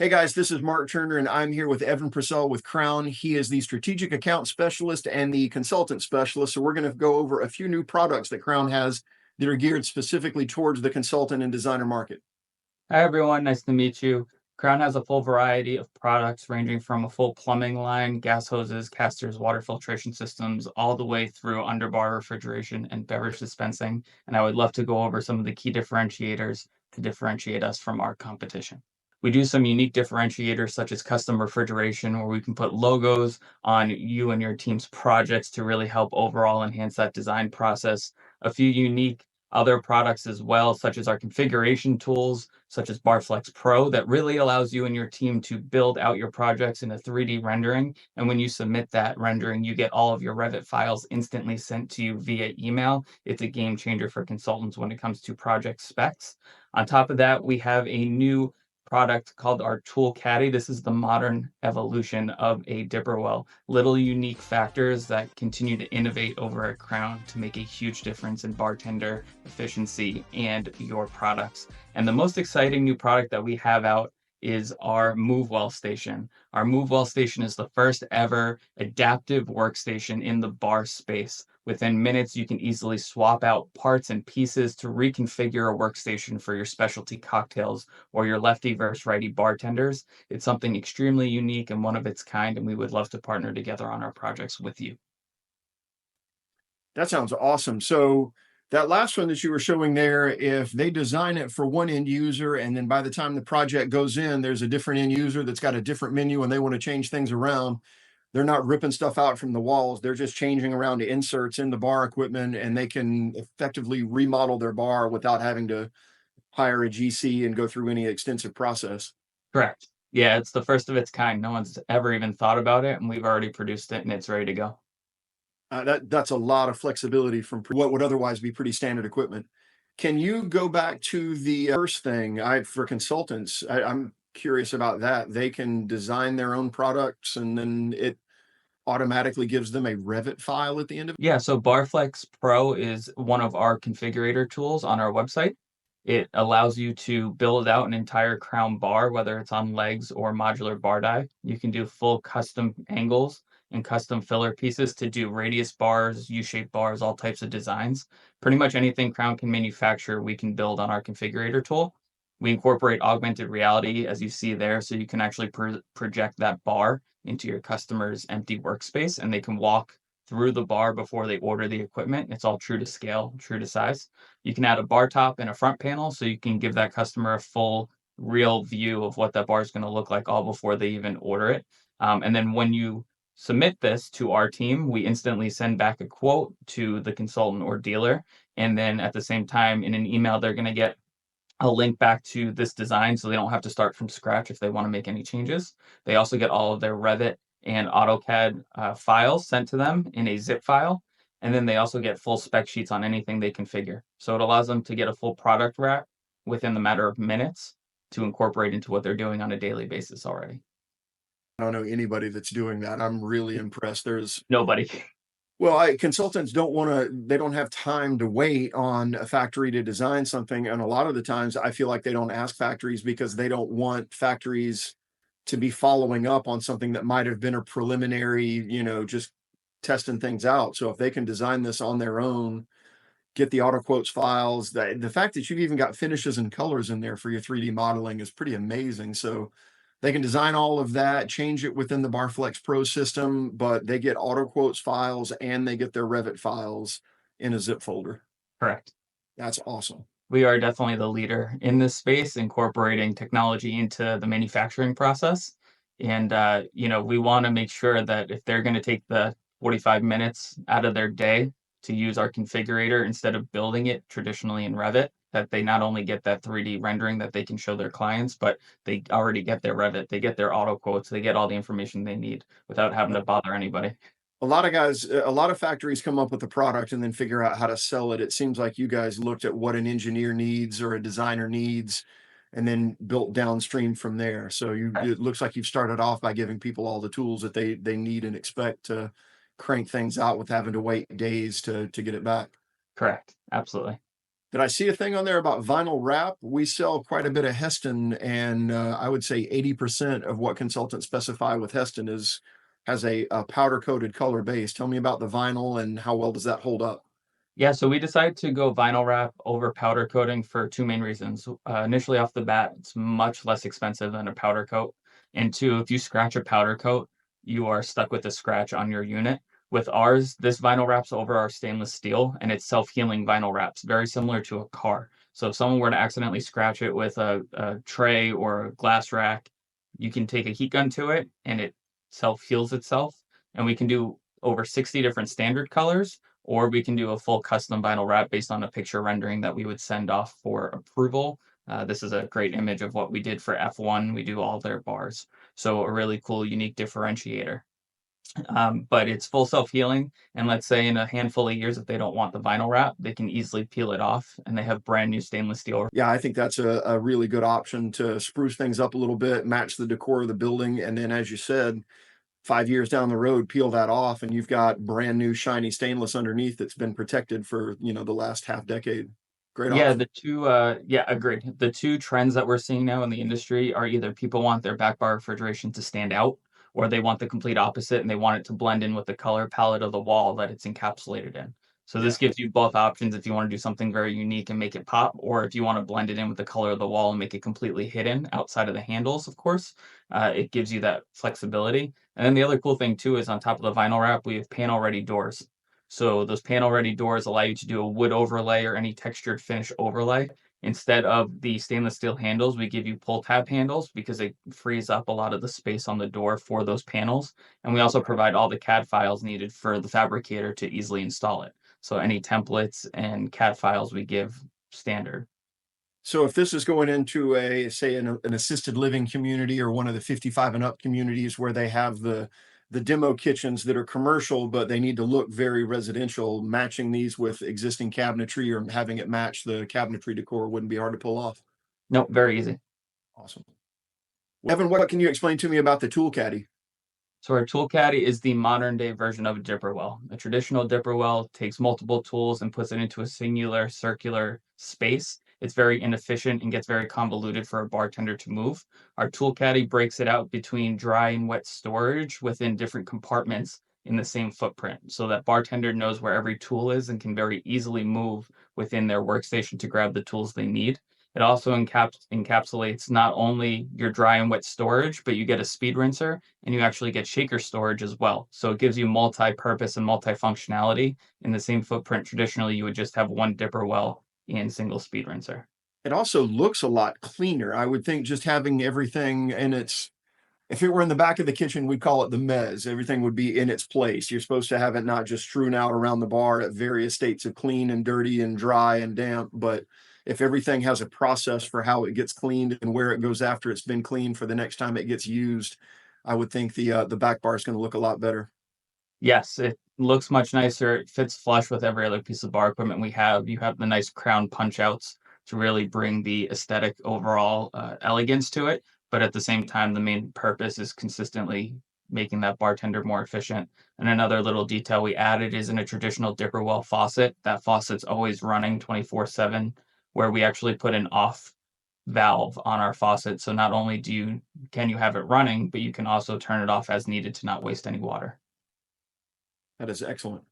Hey guys, this is Mark Turner, and I'm here with Evan Purcell with Krowne. He is the strategic account specialist and the consultant specialist. So we're going to go over a few new products that Krowne has that are geared specifically towards the consultant and designer market. Hi everyone, nice to meet you. Crown has a full variety of products ranging from a full plumbing line, gas hoses, casters, water filtration systems, all the way through underbar refrigeration and beverage dispensing. And I would love to go over some of the key differentiators to differentiate us from our competition. We do some unique differentiators such as custom refrigeration, where we can put logos on you and your team's projects to really help overall enhance that design process. A few unique other products as well, such as our configuration tools, such as Barflex Pro, that really allows you and your team to build out your projects in a 3D rendering. And when you submit that rendering, you get all of your Revit files instantly sent to you via email. It's a game changer for consultants when it comes to project specs. On top of that, we have a new product called our Tool Caddy. This is the modern evolution of a dipper well. Little unique factors that continue to innovate over at Crown to make a huge difference in bartender efficiency and your products. And the most exciting new product that we have out is our Move Well station. Our Move Well station is the first ever adaptive workstation in the bar space. Within minutes, you can easily swap out parts and pieces to reconfigure a workstation for your specialty cocktails or your lefty versus righty bartenders. It's something extremely unique and one of its kind, and we would love to partner together on our projects with you. That sounds awesome. So that last one that you were showing there, if they design it for one end user, and then by the time the project goes in, there's a different end user that's got a different menu and they want to change things around, they're not ripping stuff out from the walls. They're just changing around the inserts in the bar equipment, and they can effectively remodel their bar without having to hire a GC and go through any extensive process. Correct. Yeah, it's the first of its kind. No one's ever even thought about it, and we've already produced it and it's ready to go. That's a lot of flexibility from what would otherwise be pretty standard equipment. Can you go back to the first thing I for consultants? I'm curious about that. They can design their own products and then it automatically gives them a Revit file at the end of it. Yeah, so Barflex Pro is one of our configurator tools on our website. It allows you to build out an entire crown bar, whether it's on legs or modular bar die. You can do full custom angles and custom filler pieces to do radius bars, U-shaped bars, all types of designs. Pretty much anything Crown can manufacture, we can build on our configurator tool. We incorporate augmented reality, as you see there, so you can actually project that bar into your customer's empty workspace and they can walk through the bar before they order the equipment. It's all true to scale, true to size. You can add a bar top and a front panel so you can give that customer a full real view of what that bar is going to look like all before they even order it. And then when you submit this to our team, we instantly send back a quote to the consultant or dealer. And then at the same time, in an email, they're going to get a link back to this design so they don't have to start from scratch if they want to make any changes. They also get all of their Revit and AutoCAD files sent to them in a zip file. And then they also get full spec sheets on anything they configure. So it allows them to get a full product wrap within the matter of minutes to incorporate into what they're doing on a daily basis already. I don't know anybody that's doing that. I'm really impressed. There's Nobody. Well, consultants don't want to, they don't have time to wait on a factory to design something. And a lot of the times I feel like they don't ask factories because they don't want factories to be following up on something that might have been a preliminary, just testing things out. So if they can design this on their own, get the auto quotes files, the fact that you've even got finishes and colors in there for your 3D modeling is pretty amazing. So they can design all of that, change it within the Barflex Pro system, but they get auto quotes files and they get their Revit files in a zip folder. Correct. That's awesome. We are definitely the leader in this space, incorporating technology into the manufacturing process. And we want to make sure that if they're going to take the 45 minutes out of their day to use our configurator instead of building it traditionally in Revit, that they not only get that 3D rendering that they can show their clients, but they already get their Revit, they get their auto quotes, they get all the information they need without having to bother anybody. A lot of factories come up with a product and then figure out how to sell it. It seems like you guys looked at what an engineer needs or a designer needs and then built downstream from there. So it looks like you've started off by giving people all the tools that they need and expect to crank things out with having to wait days to get it back. Correct. Absolutely. Did I see a thing on there about vinyl wrap? We sell quite a bit of Heston, and I would say 80% of what consultants specify with Heston is has a powder coated color base. Tell me about the vinyl and how well does that hold up? Yeah, so we decided to go vinyl wrap over powder coating for two main reasons. Initially, off the bat, it's much less expensive than a powder coat. And two, if you scratch a powder coat, you are stuck with a scratch on your unit. With ours, this vinyl wraps over our stainless steel and it's self-healing vinyl wraps, very similar to a car. So if someone were to accidentally scratch it with a tray or a glass rack, you can take a heat gun to it and it self-heals itself. And we can do over 60 different standard colors, or we can do a full custom vinyl wrap based on a picture rendering that we would send off for approval. This is a great image of what we did for F1. We do all their bars. So a really cool, unique differentiator. But it's full self-healing. And let's say in a handful of years, if they don't want the vinyl wrap, they can easily peel it off and they have brand new stainless steel. Yeah, I think that's a really good option to spruce things up a little bit, match the decor of the building, and then, as you said, 5 years down the road, peel that off, and you've got brand new shiny stainless underneath that's been protected for the last half decade. Great Yeah, option. the two, yeah, agreed. The two trends that we're seeing now in the industry are either people want their back bar refrigeration to stand out, or they want the complete opposite and they want it to blend in with the color palette of the wall that it's encapsulated in. So this Yeah. gives you both options if you want to do something very unique and make it pop, or if you want to blend it in with the color of the wall and make it completely hidden outside of the handles, of course. It gives you that flexibility. And then the other cool thing too is on top of the vinyl wrap, we have panel ready doors. So those panel ready doors allow you to do a wood overlay or any textured finish overlay. Instead of the stainless steel handles, we give you pull tab handles because it frees up a lot of the space on the door for those panels. And we also provide all the CAD files needed for the fabricator to easily install it. So any templates and CAD files we give standard. So if this is going into say an assisted living community or one of the 55 and up communities where they have the demo kitchens that are commercial, but they need to look very residential, matching these with existing cabinetry or having it match the cabinetry decor wouldn't be hard to pull off. Nope, very easy. Awesome. Evan, what can you explain to me about the tool caddy? So our tool caddy is the modern day version of a dipper well. A traditional dipper well takes multiple tools and puts it into a singular circular space. It's very inefficient and gets very convoluted for a bartender to move. Our tool caddy breaks it out between dry and wet storage within different compartments in the same footprint so that bartender knows where every tool is and can very easily move within their workstation to grab the tools they need. It also encapsulates not only your dry and wet storage, but you get a speed rinser and you actually get shaker storage as well. So it gives you multi-purpose and multi-functionality in the same footprint. Traditionally, you would just have one dipper well and single speed rinser. It also looks a lot cleaner. I would think just having everything in its if it were in the back of the kitchen, we'd call it the mez. Everything would be in its place. You're supposed to have it not just strewn out around the bar at various states of clean and dirty and dry and damp, but if everything has a process for how it gets cleaned and where it goes after it's been cleaned for the next time it gets used, I would think the back bar is going to look a lot better. Yes, it looks much nicer. It fits flush with every other piece of bar equipment we have. You have the nice crown punch outs to really bring the aesthetic overall elegance to it. But at the same time, the main purpose is consistently making that bartender more efficient. And another little detail we added is in a traditional dipper well faucet, that faucet's always running 24/7, where we actually put an off valve on our faucet. So not only can you have it running, but you can also turn it off as needed to not waste any water. That is excellent.